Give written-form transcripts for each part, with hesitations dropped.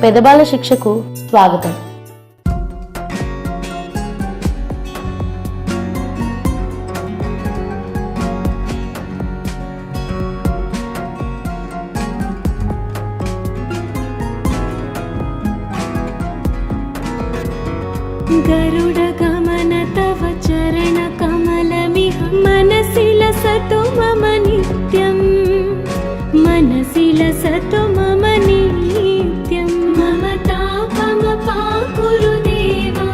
పెదబాల శిక్షకు స్వాగతం. गरुड गमन तव चरण कमलमिह मनसि लसतु मम नित्यं, मनसि लसतु मम नित्यं. मम तापमपाकुरु देवा,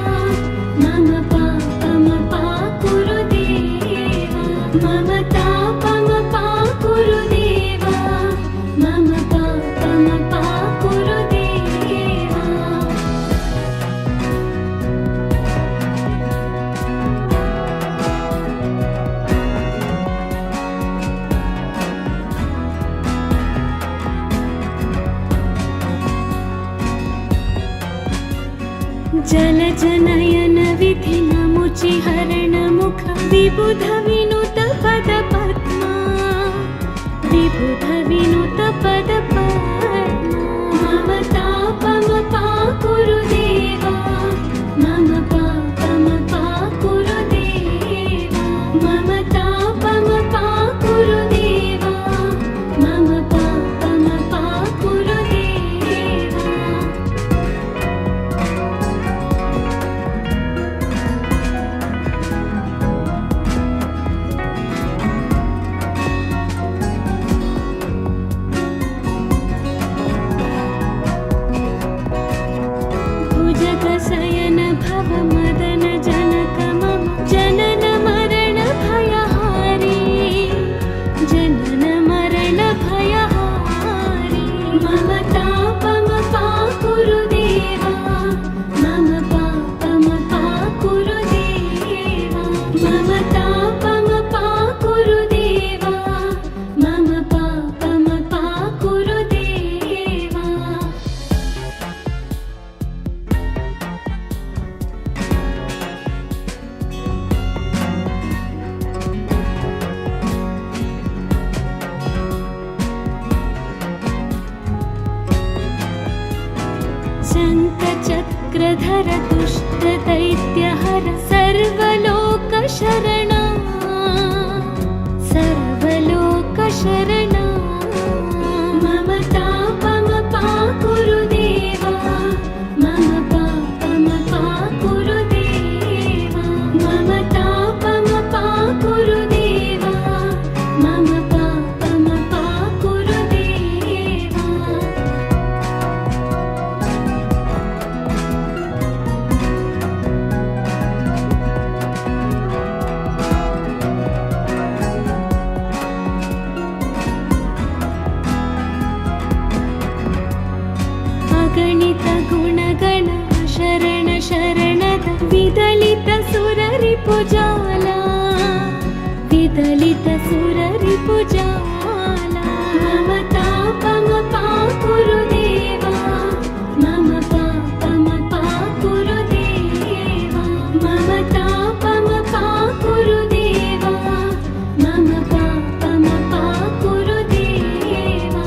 मम पापमपाकुरु देवा, मम तापमपाकुरु देवा, मम पापमपाकुरु देवा. जल जनयन विधि नमुचि हरण मुख विबुध विनुत पद पद्मा, विबुध विनुत पद पद्मा. मम तापमपाकुरु देवा, मम पापमपाकुरु देवा, मम तापमपाकुरु देवा, मम पापमपाकुरु देवा. भुजगशयन भव मदन जनक मम जनन मरण भयहारी, जनन मरण भयहारी. मम तापमपाकुरु देवा, मम पापमपाकुरु देवा, मम तापमपाकुरु देवा, मम पापमपाकुरु देवा. शङ्खचक्रधर दुष्ट दैत्यहर सर्वलोकशरणा, सर्वलोकशरणा. मम तापमपाकुरु देवा, मम पापमपाकुरु देवा, मम तापमपाकुरु देवा, मम पापमपाकुरु देवा. अगणित गुणगण शरण शरणद विदलित सुररिपुजाला, विदलित सुररिपुजाला. मम तापमपाकुरु देवा, मम पापमपाकुरु देवा, मम तापमपाकुरु देवा, मम पापमपाकुरु देवा.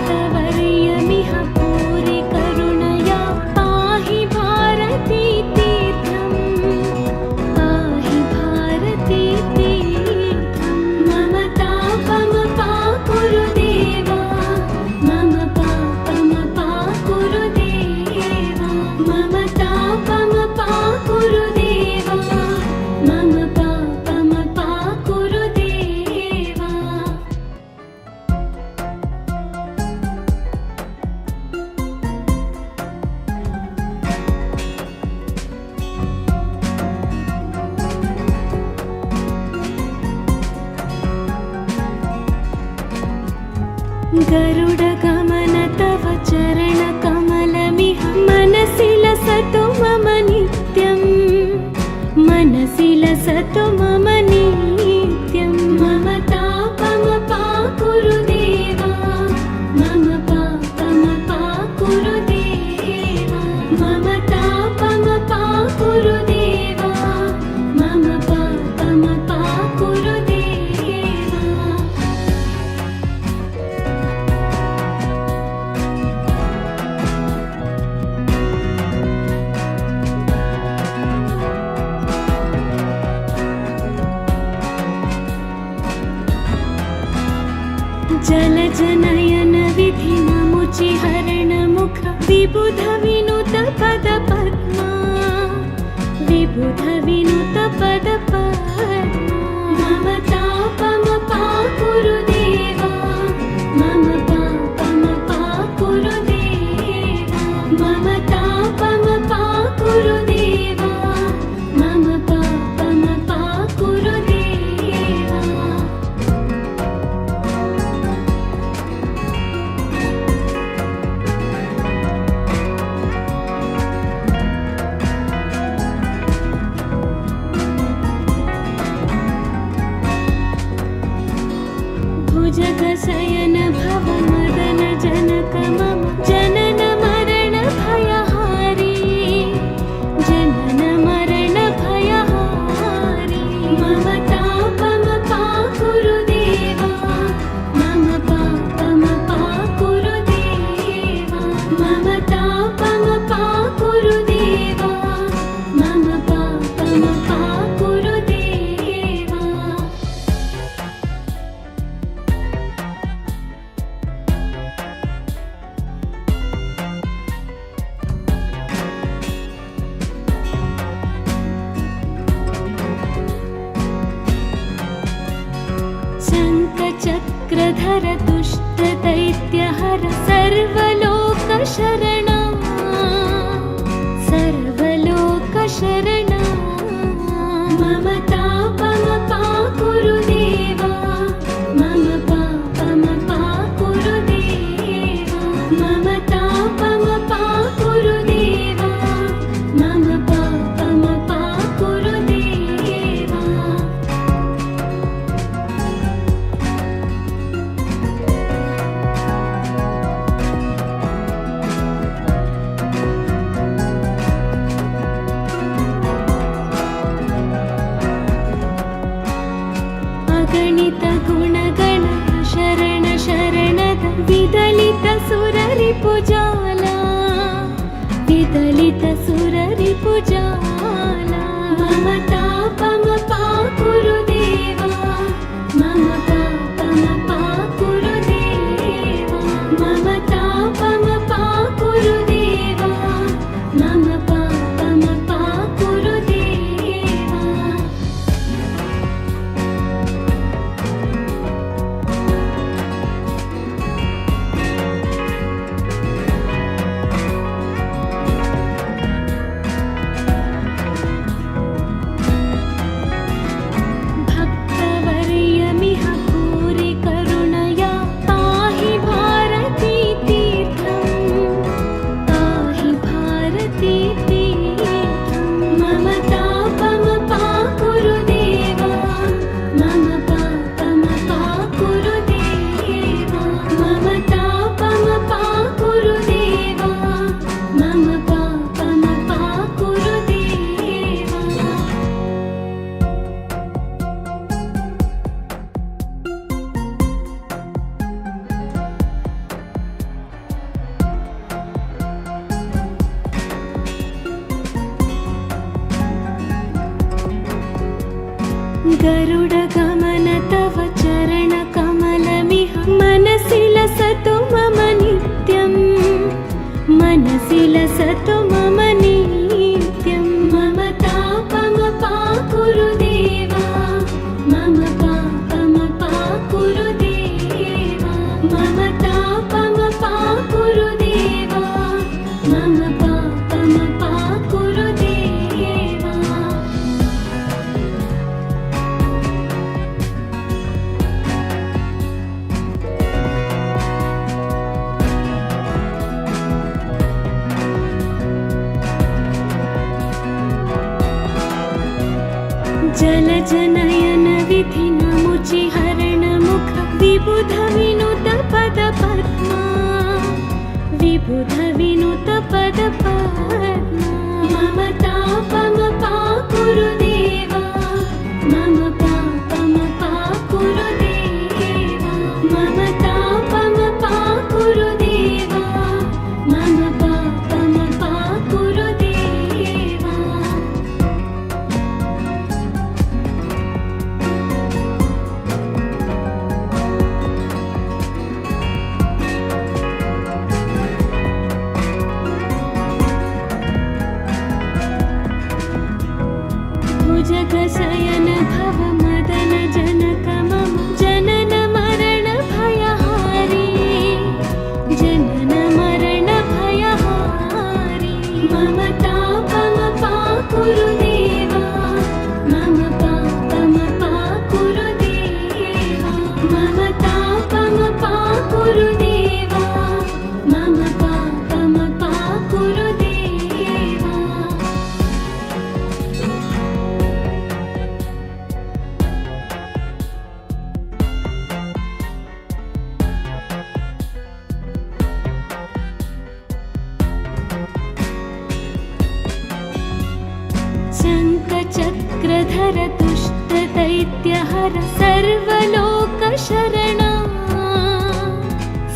भक्तवर्यमिह पूरि करुणया पाहि भारती तीर्थं, पाहि भारती तीर्थं. मम तापमपाकुरु देवा, मम पापमपाकुरु देवा, मम तापमपाकुरु देवा, मम पापमपाकुरु देवा. गरुड गमन तव चरण कमलमिह मनसि लसतु मम नित्यं, मनसि लसतु मम नित्यं. मम तापमपाकुरु देवा, मम पापम जलजनयन विधिनमुचि हरणमुख विबुध विनुत पद पद्मा विबुध विनुत पद पद्मा मम तापम पाकुरु देवा मम पापम पाकुरु देवा मम तापम पाकुरु देवा मम पापम पाकुरु देवा भुजगशयन भव मदन जनक मम जनन मरण भयहारी जनन मरण भयहारी मम तापम पाकुरु देवा मम पापम पाकुरु देवा मम तापम पाकुरु देवा मम पापम पाकुरु देवा शङ्खचक्रधर दुष्ट दैत्यहर सर्वलोकशरणा सर्वलोकशरणा मम तापम पाकुरु देवा मम पापम पाकुरु देवा मम तापम पाकुरु देवा मम पापम पाकुरु देवा अगणित गुणगण शरण शरणद विदलित सुररिपुजाला विदलित सुररिपुजाला मम तापम पाकुरु देवा मम पापम पाकुरु देवा मम तापम पाकुरु देवा मम पापम पाकुरु देवा भक्तवर्यमिह भूरि करुणया पाहि भारती तीर्थं पाहि भारती तीर्थं मम तापम पाकुरु देवा मम पापम पाकुरु देवा मम तापम पाकुरु देवा मम पापम पाकुरु देवा गरुड गमन तव चरण कमलमिह मनसि लसतु मम नित्यं मनसि लसतु मम नित्यं मम तापम पाकुरु देवा मम पापम पाकुरु देवा मम तापम पाकुरु देवा मम पापम पाकुरु देवा जलजनयन विधिनमुचि हरणमुख विबुध विनुत पद पद्मा विबुध विनुत पद पद्मा मम तापम पाकुरु देवा मम पापम पाकुरु देवा मम तापम पाकुरु देवा मम पापम पाकुरु देवा शङ्खचक्रधर दुष्टदैत्यहर सर्वलोकशरणा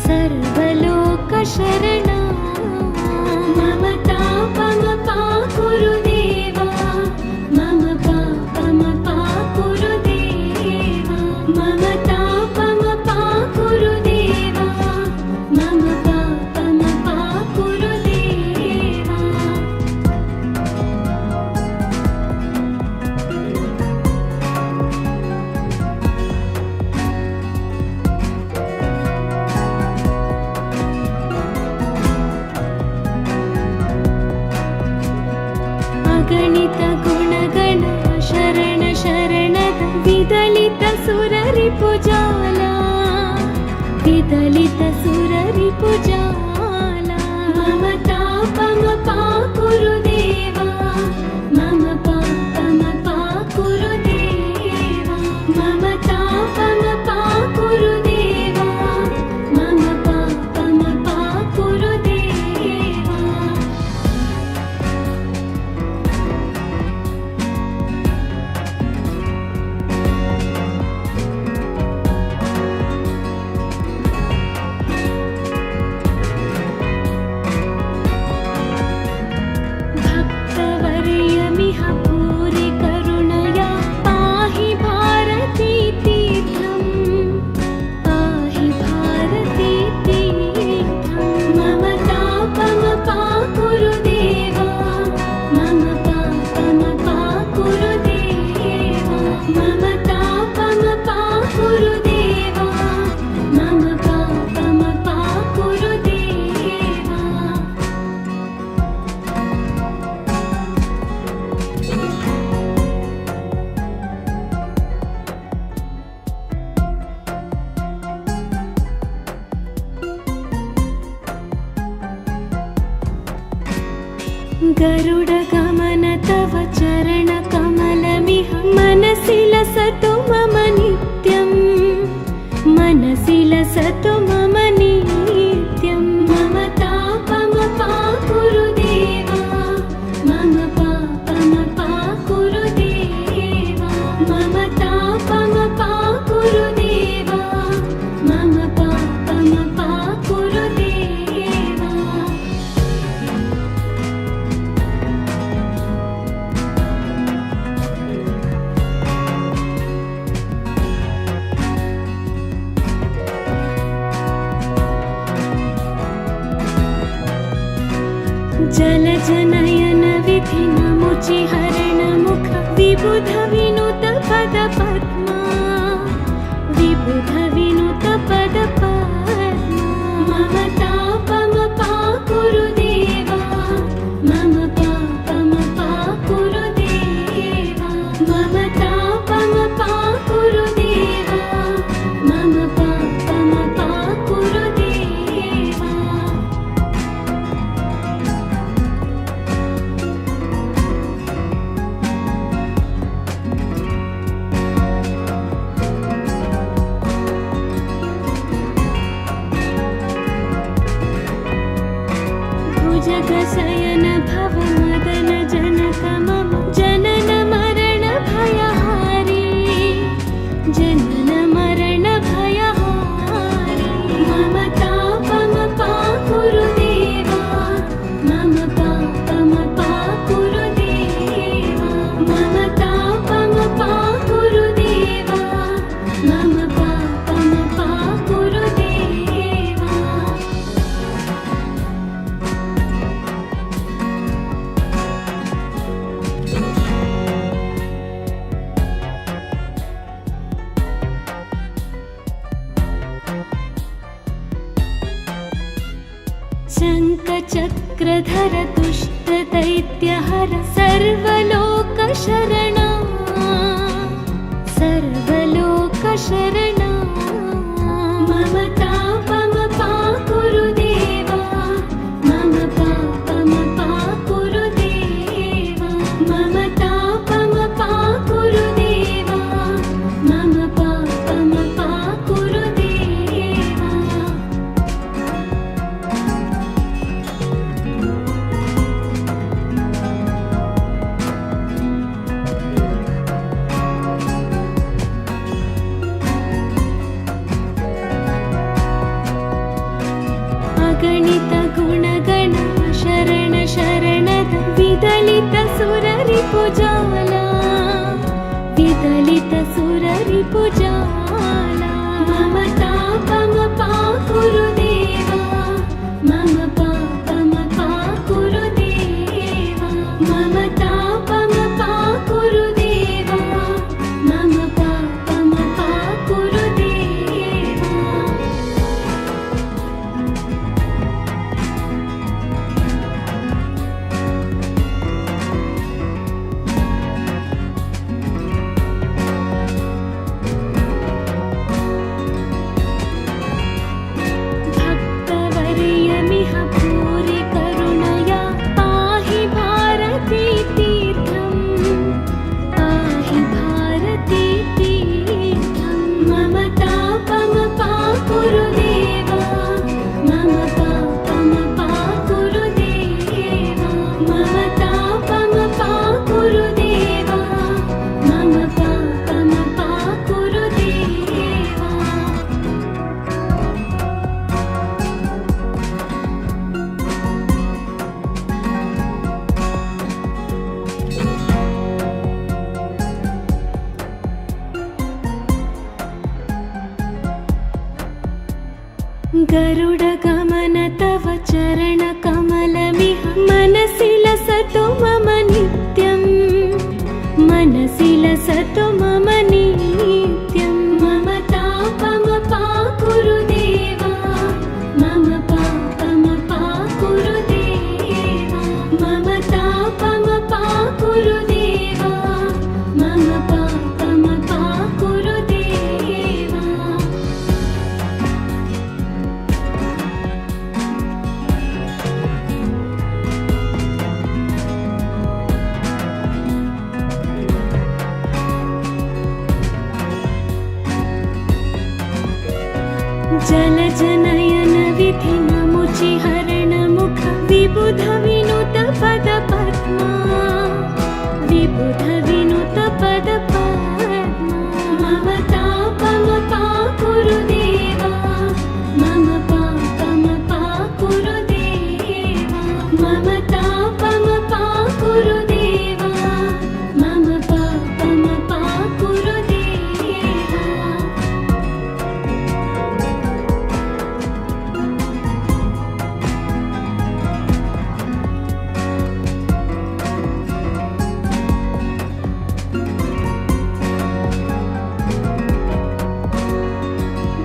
सर्वलोकशरणा मम तापमपाकुरु देवा मम पापमपाकुरु देवा मम तापमपाकुरु देवा मम पापमपाकुरु देवा अगणित गुणगण शरण शरणद विदलित सुररिपुजाला विदलित सुररिपुजाला मम तापमपाकुरु देवा मम पापमपाकुरु देवा मम तापमपाकुरु देवा मम पापमपाकुरु देवा भक्तवर्यमिह भूरि करुणया पाहि भारती तीर्थं पाहि भारती तीर्थं मम तापमपाकुरु देवा मम पापमपाकुरु देवा मम तापमपाकुरु देवा मम पापमपाकुरु देवा गरुडगमन तव चरणकमलमिह मनसि लसतु मम नित्यं मनसि लसतु मम नित्यं मम तापमपाकुरु देवा मम पापमपाकुरु देवा मम तापमपाकुरु देवा मम पापमपाकुरु देवा जलजनयन विधिनमुचि हरणमुख विबुध विनुत पद पद्मा विबुध विनुत पद पद्मा मम तापमपाकुरु देवा मम पापमपाकुरु देवा मम तापमपाकुरु देवा मम पापमपाकुरु देवा भुजगशयन भव मदन जनक मम जनन मरण भयहारी जनन मरण भयहारी मम तापमपाकुरु देवा मम पापमपाकुरु देवा मम तापमपाकुरु देवा मम पापमपाकुरु देवा शङ्खचक्रधर दुष्टदैत्यहर सर्वलोकशरणा सर्वलोकशरणा मम तापमपाकुरु देवा मम पापमपाकुरु देवा मम तापमपाकुरु देवा मम पापमपाकुरु देवा ಅಗಣಿತ ಗುಣಗಣ ಶರಣ ಶರಣದ ವಿದಲಿತ ಸುರರಿಪು ಜಾಲ ವಿದಲಿತ ಸುರರಿಪು ಜಾಲ ಮಮ ತಾಪಮ ಪಾಕುರುದೇವ ಮಮ ಪಾಪಮ ಪಾಕುರುದೇವ ಮಮ ತಾಪಮ ಪಾಕುರುದೇವ ಮಮ ಪಾಪಮ ಪಾಕುರುದೇವ भक्तवर्यमिह भूरि करुणया पाहि भारती तीर्थं पाहि भारती तीर्थं मम तापम पाकुरुदेव मम पापम पाकुरुदेव मम तापम पाकुरुदेव मम पापम पाकुरुदेव गरुडगमन तव चरणकमलमिह मनसि लसतु मम नित्यं मनसि लसतु मम नित्यं मम तापम पाकुरुदेव मम पापम पाकुरुदेव मम तापम पाकुरुदेव मम पापम पाकुरुदेव जलजनयन विधि नमुचि हरण मुख विबुध विनुत पद पद्मा विबुध विनुत पद पद्मा मम तापम पाकुरुदेव मम पापम पाकुरुदेव मम तापम पाकुरुदेव मम पापम पाकुरुदेव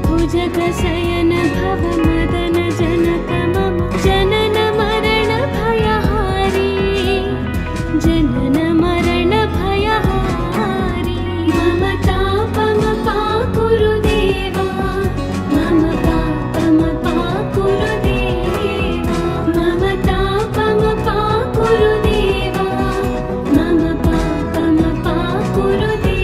भुजगशयन भव मदन जनक मम जनन मरण भयहारी जनन मरण भयहारी मम तापम पाकुरुदेव मम पापम पाकुरुदेव मम तापम पाकुरुदेव मम पापम पाकुरुदेव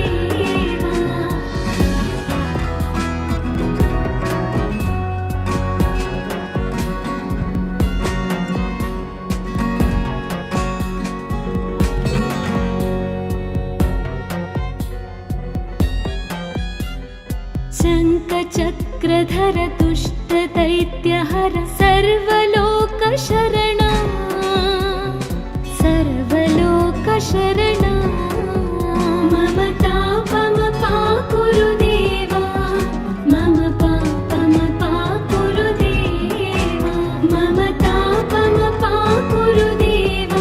शङ्खचक्रधर दुष्ट दैत्यहर सर्वलोकशरणा सर्वलोकशरणा मम तापम पाकुरुदेव मम पापम पाकुरुदेव मम तापम पाकुरुदेव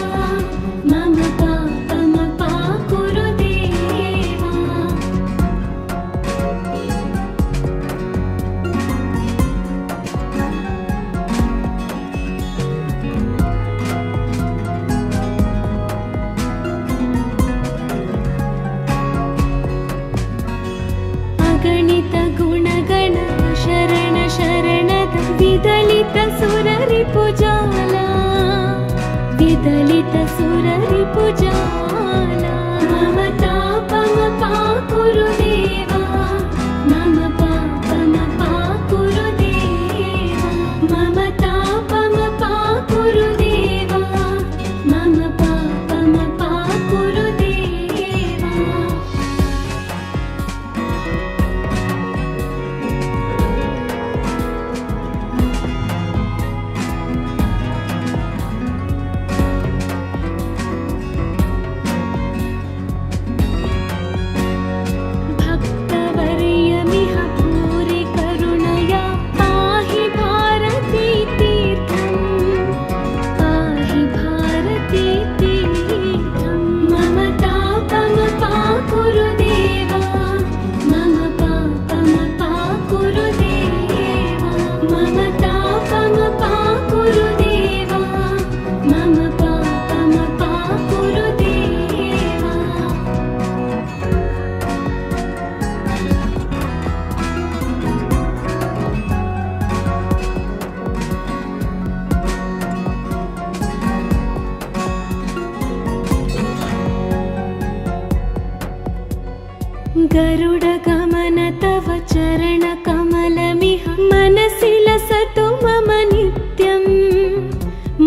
मम पापम पाकुरुदेव अगणित गुणगण शरण शरणद विदलित सुररिपु जाल विदलित सुररिपु जाल मम तापम पाकुरुदेव मम पापम पाकुरुदेव मम तापम पाकुरुदेव मम पापम पाकुरुदेव गरुडगमन तव चरणकमलमिह मनसि लसतु मम नित्यं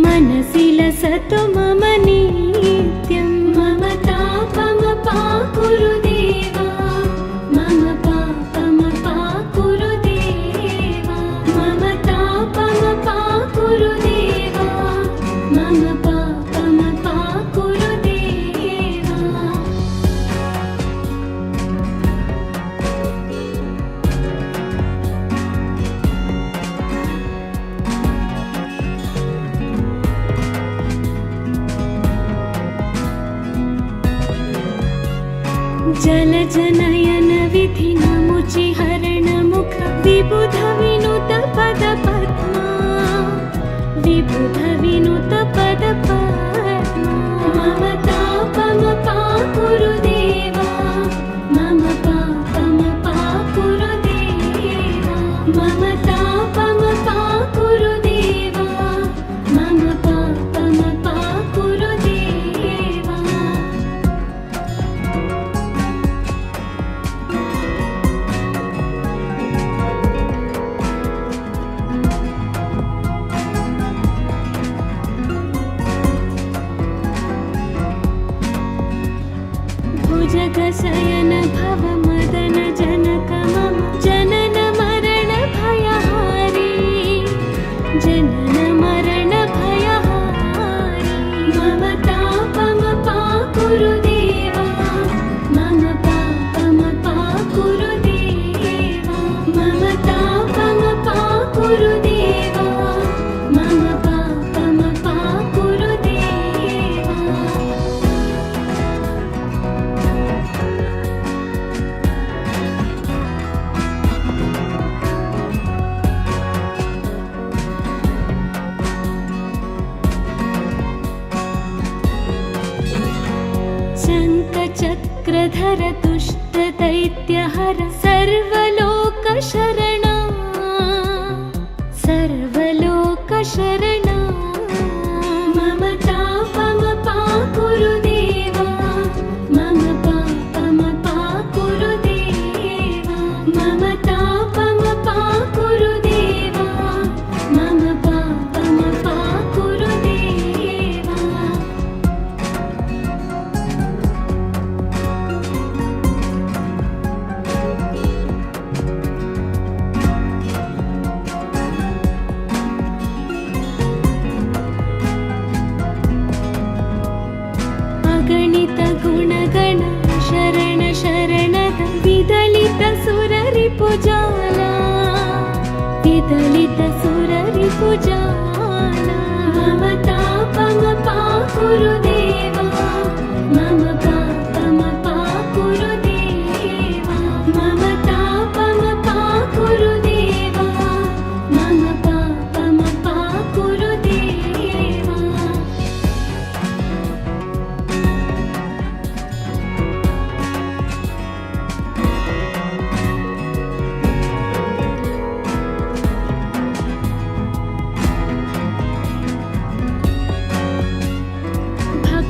मनसि लसतु मम नित्यं मम तापमपाकुरु देवा मम पापमपाकुरु देवा मम तापमपाकुरु देवा मम पापमपाकुरु देवा जलजनयन विधि नमुचि हरण मुख विबुध विनुत पद पद्मा विबुध विनुत पद पद्मा मम तापमपाकुरु देवा मम पापमपाकुरु देवा मम तापमपाकुरु देवा मम पापमपाकुरु देवा भुजगशयन भव मदन जनक मम जनन मरण भयहारी जनन मरण भयहारी मम तापमपाकुरु देवा मम पापमपाकुरु देवा मम तापमपाकुरु देवा मम पापमपाकुरु देवा शङ्खचक्रधर दुष्टदैत्यहर सर्वलोकशरणा सर्वलोकशरणा मम तापमपाकुरु देवा मम पापमपाकुरु देवा मम तापमपाकुरु देवा मम पापमपाकुरु देवा अगणित गुणगण शरण शरणद विदलित सुररिपुजाला विदलित सुररिपुजाला मम तापमपाकुरु देवा मम पापमपाकुरु देवा मम तापमपाकुरु देवा मम पापमपाकुरु देवा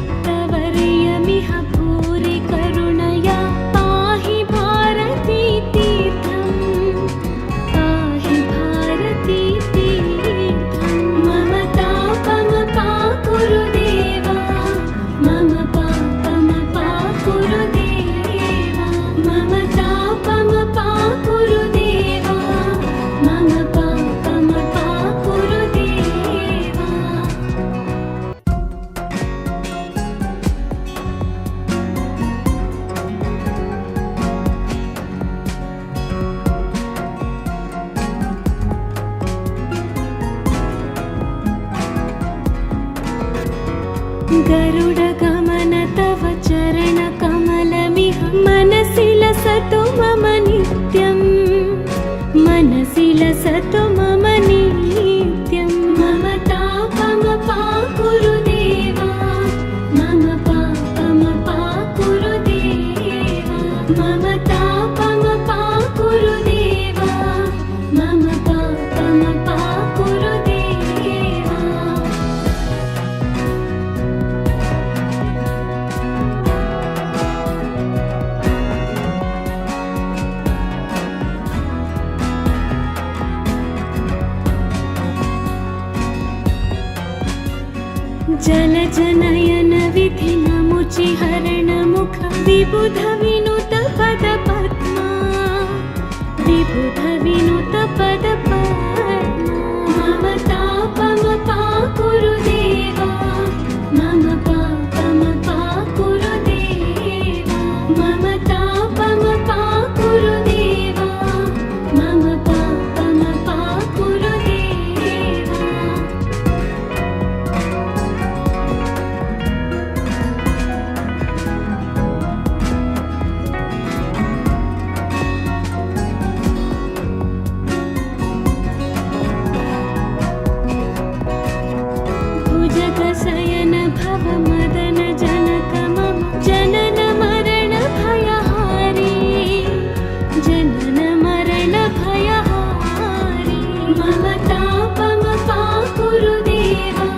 भक्तवर्यमिह भूरि करुणया पाहि भारती तीर्थं पाहि भारती तीर्थं मम तापमपाकुरु देवा मम पापमपाकुरु देवा मम तापमपाकुरु देवा मम पापमपाकुरु देवा गरुडगमन तव चरणकमलमिह मनसि लसतु मम नित्यं मनसि लसतु मम नित्यं मम तापमपाकुरु देवा मम पापमपाकुरु देवा मम तापमपाकुरु देवा मम पापमपाकुरु देवा जलजनयन विधिनमुचि हरणमुख विबुध विनुत पद पद्मा विबुध विनुत पद पद्मा मम तापमपा कुरु देवा मम पापमपा कुरु देवा मम तापमपा कुरु देवा मम पापमपा कुरु देवा भुजगशयन भव मदन जनक मम जनन मरण भयहारी जनन मरण भयहारी मम तापमपा कुरु देवा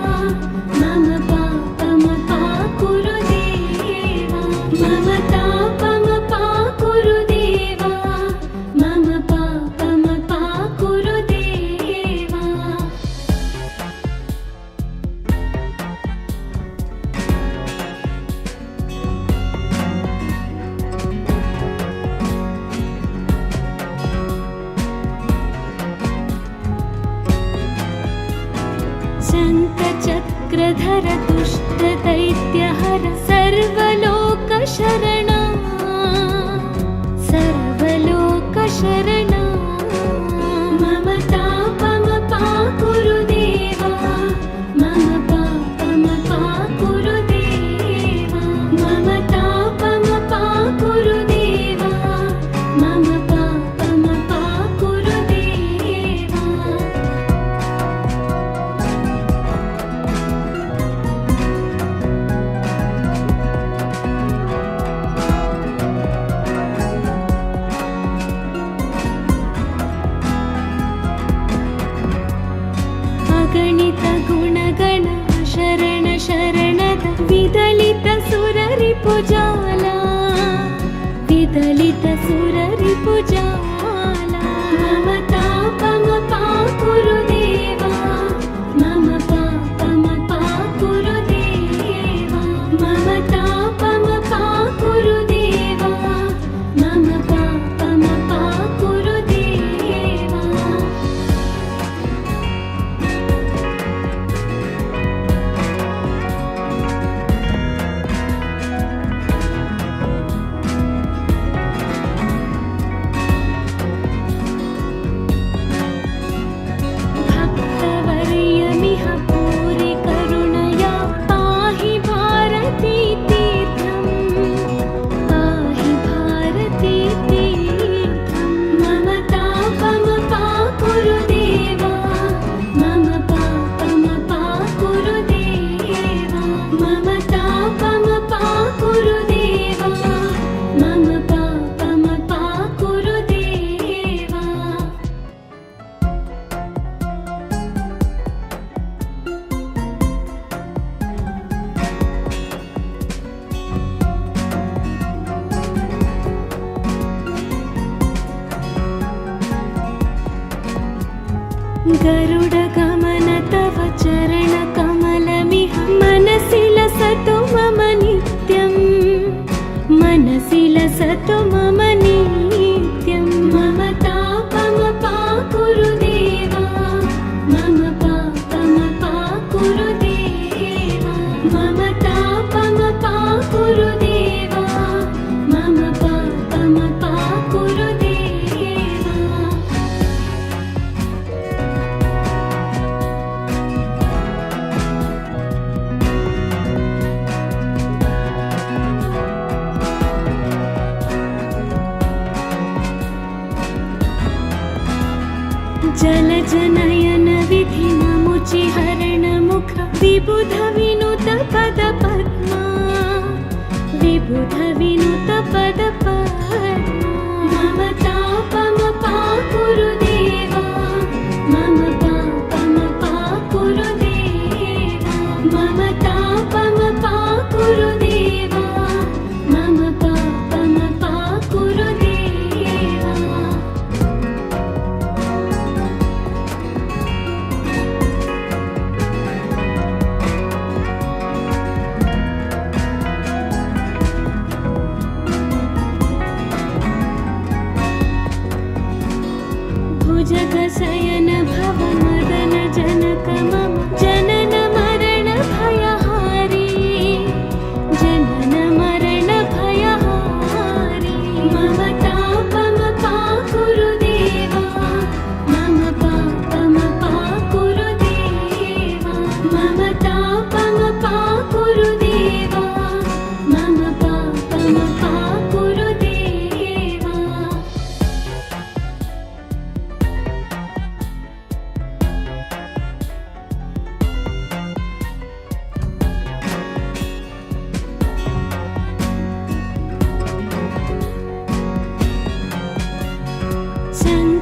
मम पापमपा कुरु देवा मम तापमपा कुरु देवा मम पापमपा कुरु देवा शङ्खचक्रधर दुष्टदैत्यहर सर्वलोकशरणा सर्वलोकशरणा मम तापमपा कुरु देवा मम पापमपा कुरु देवा मम तापमपा कुरु देवा मम पापमपा कुरु देवा अगणित गुणगण शरण शरणद विदलित सुररिपुजाला विदलित सुररिपुजाला मम तापमपा कुरु देवा मम पापमपा कुरु देवा मम तापमपा कुरु देवा मम पापमपा कुरु देवा भक्तवर्यमिह पूरि करुणया पाहि भारती तीर्थं पाहि भारती तीर्थं मम तापमपा कुरु देवा मम पापमपा कुरु देवा मम तापमपा कुरु देवा मम पापमपा कुरु देवा गरुडगमन तव चरणकमलमिह मनसि लसतु मम नित्यं मनसि लसतु मम नित्यं मम तापमपा कुरु देवा मम पापमपा कुरु देवा मम तापमपा कुरु देवा मम पापमपा कुरु देवा जलजनयन विधिनमुचि हरणमुख विबुध विनुत पद पद्मा विबुध विनुत पद पद्मा मम तापमपा कुरु देवा मम पापमपा कुरु देवा मम तापमपा कुरु देवा मम पापमपा कुरु देवा मम जनन मरण भयहारी जनन मरण भयहारी मम तापम पाकुरु देवा मम पापम पाकुरु देवा मम तापम पाकुरु देवा मम पापम पाकुरु देवा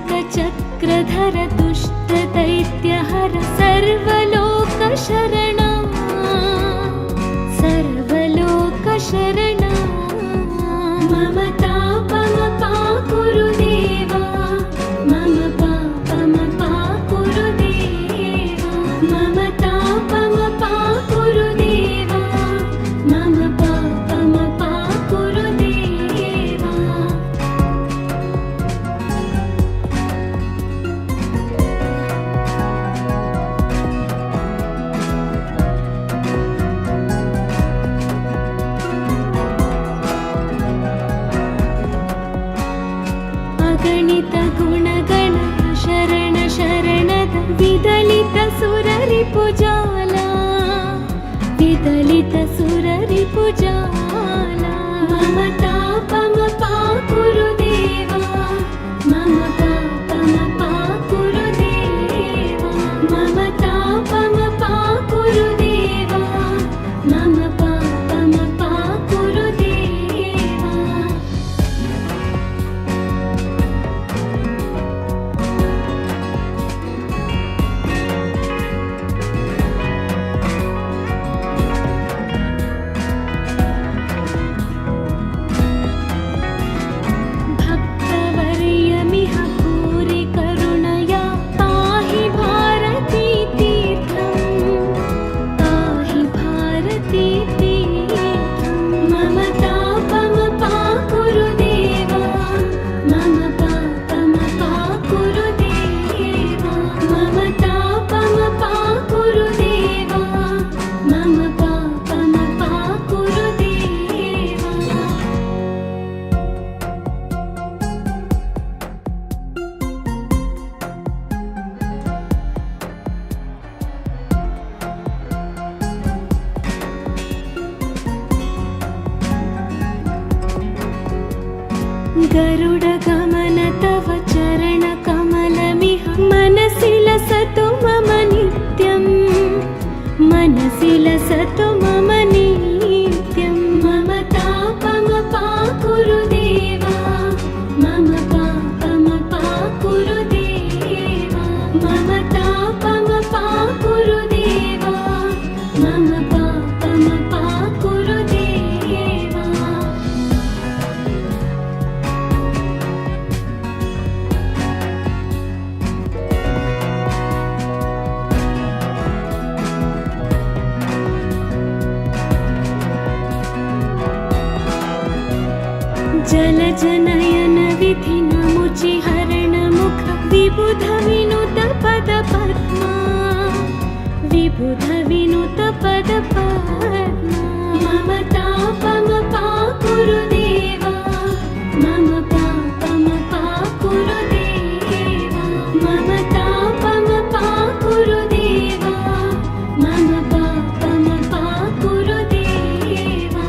शङ्खचक्रधर दुष्ट दैत्यहर सर्वलोकशरणा सर्वलोकशरणा मम तापम पाकुरु देवा मम पापम पाकुरु देवा मम तापम पाकुरु देवा मम पापम पाकुरु देवा अगणित गुणगण शरण शरणद विदलित सुररिपुजाला विदलित सुररिपुजाला मम तापम पाकुरु देवा मम पापम पाकुरु देवा मम तापम पाकुरु देवा मम पापम पाकुरु देवा भक्तवर्यमिह भूरि करुणया पाहि भारती तीर्थं पाहि भारती तीर्थं मम तापम पाकुरु देवा मम पापम पाकुरु देवा मम तापम पाकुरु देवा मम पापम पाकुरु देवा गरुडगमन तव चरणकमलमिह मनसि लसतु मम नित्यं मनसि लसतु मम नित्यं मम तापम पाकुरु देवा मम पापम पाकुरु देवा मम तापम पाकुरु देवा मम पापम पाकुरु देवा जलजनयन विधिनमुचि हरणमुख विबुध विनुत पद पद्मा विबुध विनुत पद पद्मा मम तापम पाकुरु देवा मम पापम पाकुरु देवा मम तापम पाकुरु देवा मम पापम पाकुरु देवा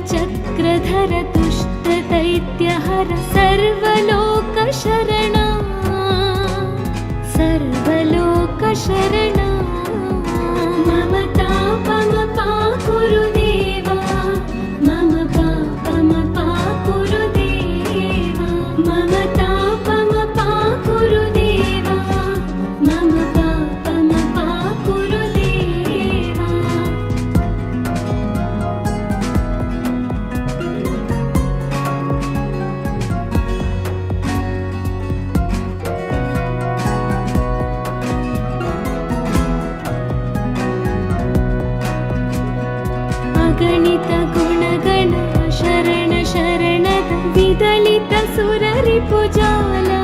शङ्खचक्रधर दुष्टदैत्यहर सर्वलोकशरणा सर्वलोकशरणा मम तापमपाकुरु देवा मम पापमपाकुरु देवा मम तापमपाकुरु देवा मम पापमपाकुरु देवा अगणित गुणगण शरण शरणद विदलित सुररिपुजाला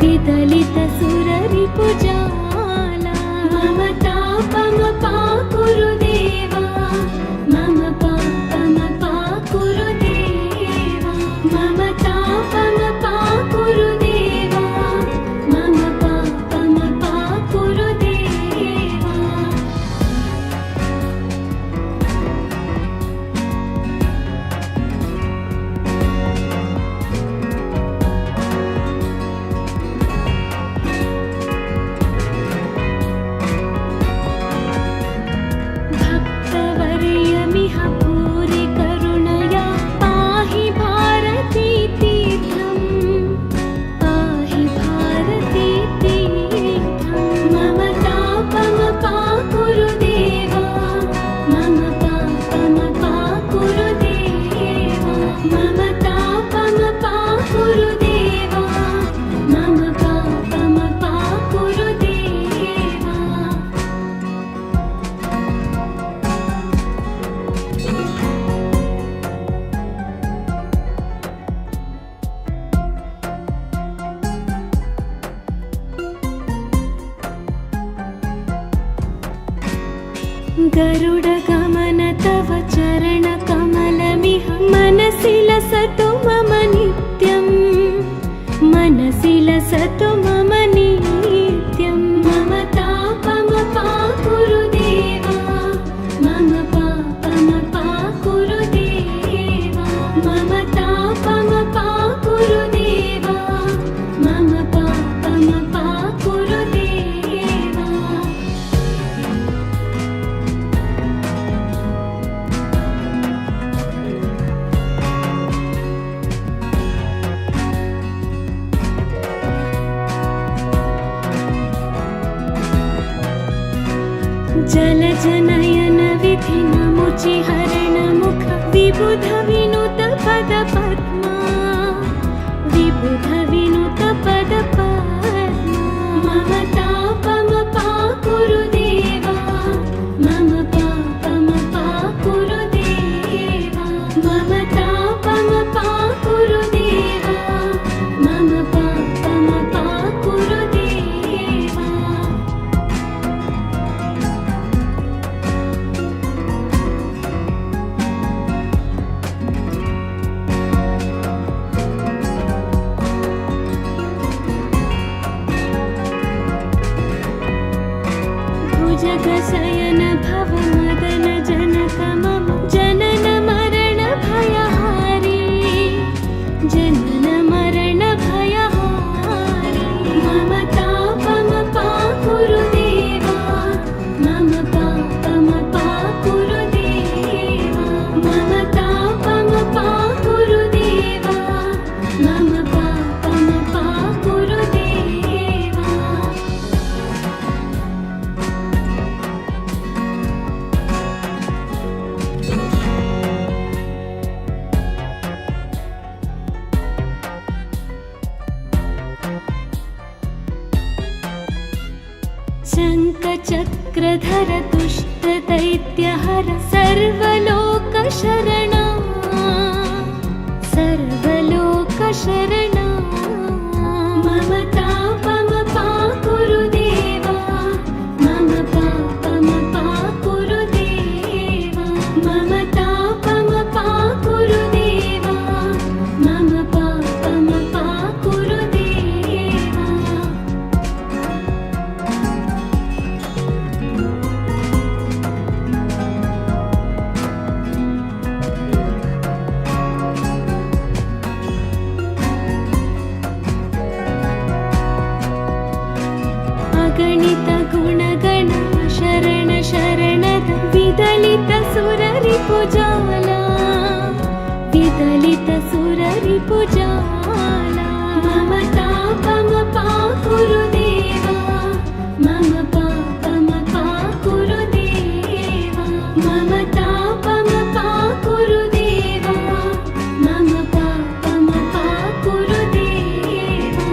विदलित सुररिपुजाला मम तापमपाकुरु देवा मम पापमपाकुरु देवा मम तापमपाकुरु देवा मम पापमपाकुरु देवा भक्तवर्यमिह भूरि करुणया पाहि भारती तीर्थं पाहि भारती तीर्थं मम तापमपाकुरु देवा मम पापमपाकुरु देवा मम तापमपाकुरु देवा मम पापमपाकुरु देवा गरुडगमन तव चरणकमलमिह मनसि लसतु मम नित्यं मनसि लसतु मम नित्यं मम तापमपाकुरु देवा मम पापमपाकुरु देवा मम तापमपाकुरु देवा मम पापमपाकुरु देवा जलजनयन विधिनमुचि हरणमुख विबुध विनुत पद पद्मा विबुध विनुत पद पद्मा मम तापमपाकुरु देवा मम पापमपाकुरु देवा मम तापमपाकुरु देवा मम पापमपाकुरु देवा भुजगशयन भव मदन जनक मम जनन मरण भयहारी जनन मरण भयहारी मम तापमपाकुरु देवा मम पापमपाकुरु देवा मम तापमपाकुरु देवा मम पापमपाकुरु देवा शङ्खचक्रधर दुष्टदैत्यहर सर्वलोकशरणा सर्वलोकशरणा मम तापमपाकुरु देवा मम पापमपाकुरु देवा मम तापमपाकुरु देवा मम पापमपाकुरु देवा सुररिपुजाला मम तापमपा कुरु देवा मम पापमपा कुरु देवा मम तापमपा कुरु देवा मम पापमपा कुरु देवा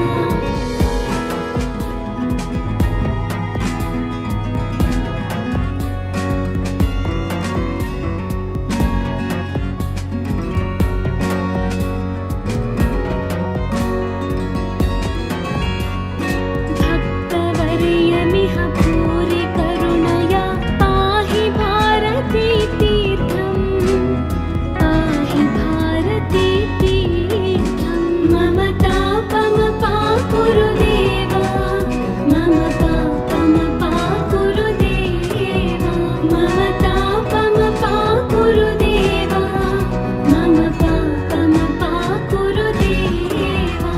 भक्तवर्यमिह भूरि करुणया पाहि भारती तीर्थं पाहि भारती तीर्थं मम तापमपा कुरु देवा मम पापमपा कुरु देवा मम तापमपा कुरु देवा मम पापमपा कुरु देवा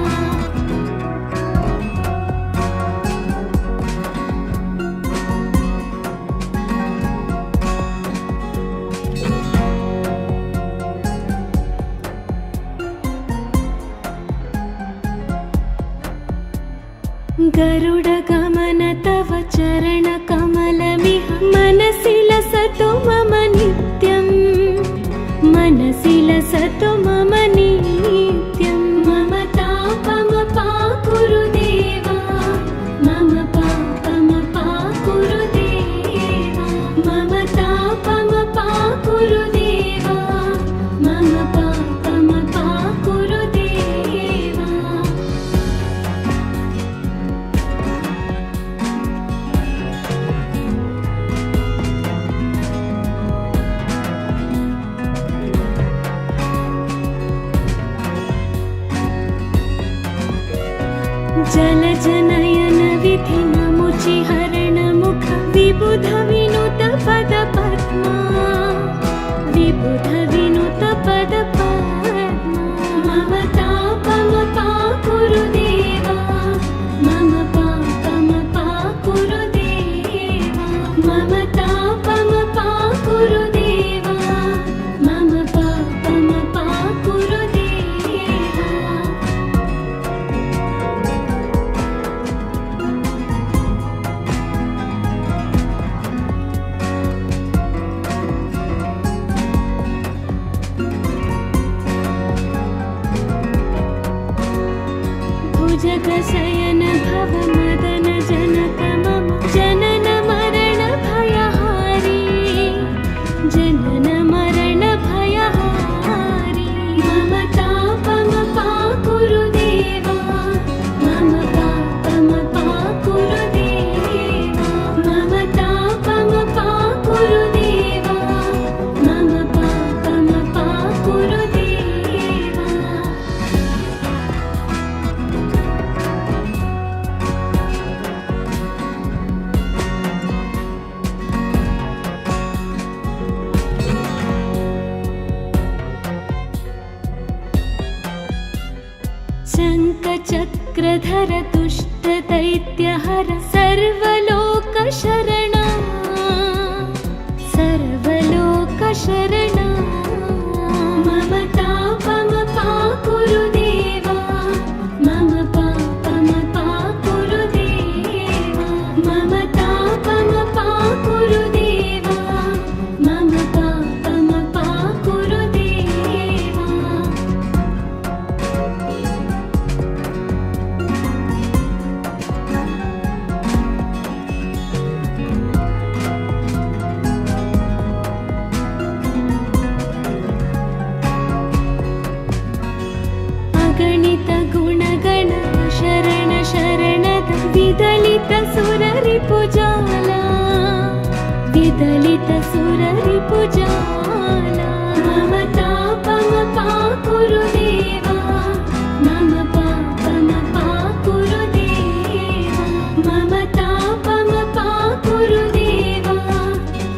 गरुडगमन तव चरणकमलमिह मनसि लसतु मम नित्यं मनसि लसतु मम नित्यं मम तापमपा कुरु देवा मम पापमपा कुरु देवा मम तापमपा कुरु देवा मम पापमपा कुरु देवा जलजनयन विधि नमुचि हरण मुख विबुध विनुत पद पद्मा विबुध विनुत पद पद्मा मम तापमपा कुरु देवा मम पापमपा कुरु देवा मम तापमपा कुरु देवा मम पापमपा कुरु देवा भुजगशयन भव मदन जनक मम जनन मरण भयहारी जनन मरण भयहारी मम तापमपा कुरु देवा मम पापमपा कुरु देवा मम तापमपा कुरु देवा मम पापमपा कुरु देवा शङ्खचक्रधर दुष्ट दैत्यहर सर्वलोकशरणा सर्वलोकशरणा मम तापमपा कुरु देवा मम पापमपा कुरु देवा मम तापमपा कुरु देवा मम पापमपा कुरु देवा अगणित गुणगण शरण शरणद विदलित सुररिपुजाला विदलित सुररिपुजाला मम तापमपा कुरु देवा मम पापमपा कुरु देवा मम तापमपा कुरु देवा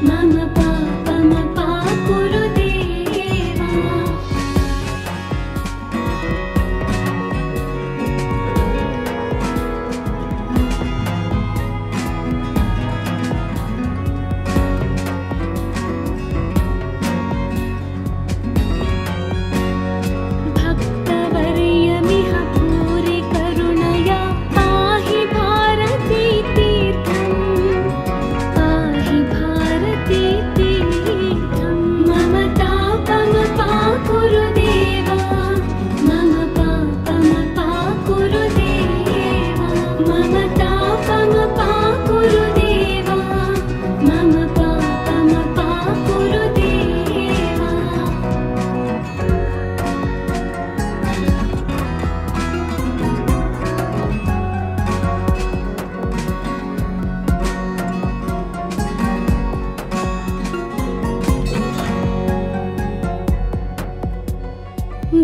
मम पापमपा कुरु देवा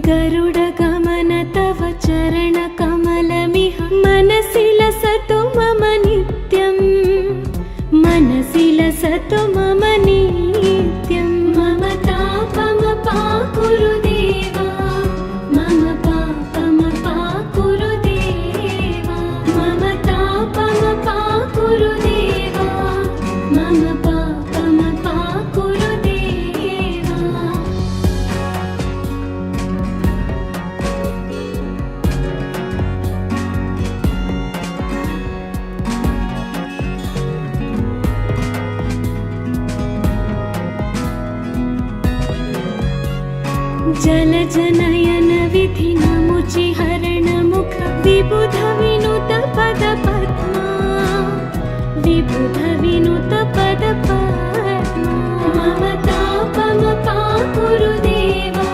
गरुडगमन तव चरणकमलमिह मनसि लसतु मम नित्यं, मनसि लसतु मम नित्यं। मम तापमपाकुरु देवा, मम पापमपाकुरु देवा, मम तापमपाकुरु देवा, मम पापमपाकुरु देवा। जलजनयन विधि नमुचि हरण मुख विबुध विनुत पद पद्मा, विबुध विनुत पद पद्मा। मम तापमपाकुरु देवा,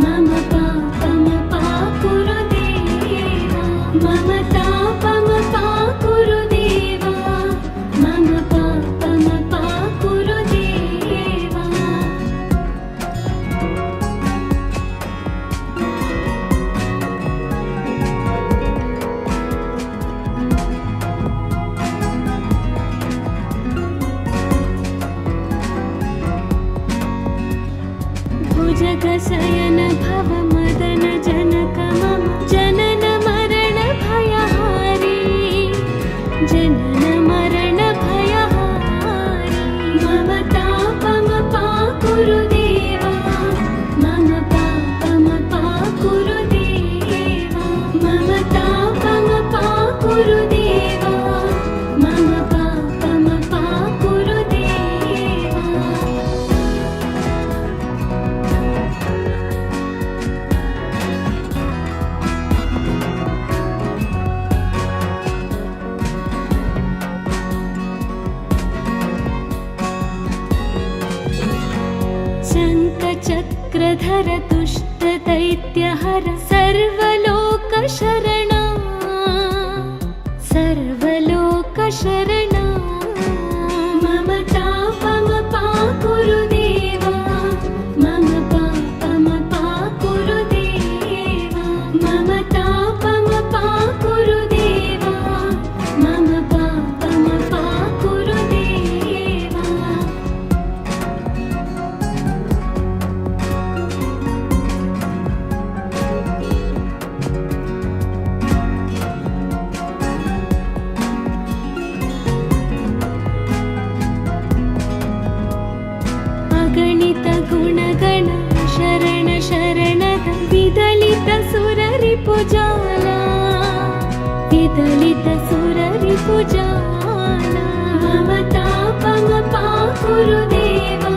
मम पापमपाकुरु देवा, मम तापमपाकुरु देवा, मम पापमपाकुरु देवा। भुजगशयन भव मदन जनक मम जनन मरण भयहारी, जनन मरण भयहारी। मम तापमपाकुरु देवा, मम पापमपाकुरु देवा, मम तापमपाकुरु देवा, मम पापमपाकुरु देवा। शङ्खचक्रधर दुष्ट दैत्यहर सर्वलोकशरणा, सर्वलोकशरणा। मम तापमपाकुरु देवा, मम पापमपाकुरु देवा, मम तापमपाकुरु देवा, मम पापमपाकुरु देवा। अगणित गुणगण शरण शरणद विदलित सुररिपुजाला, विदलित सुररिपुजाला। मम तापमपाकुरु देवा,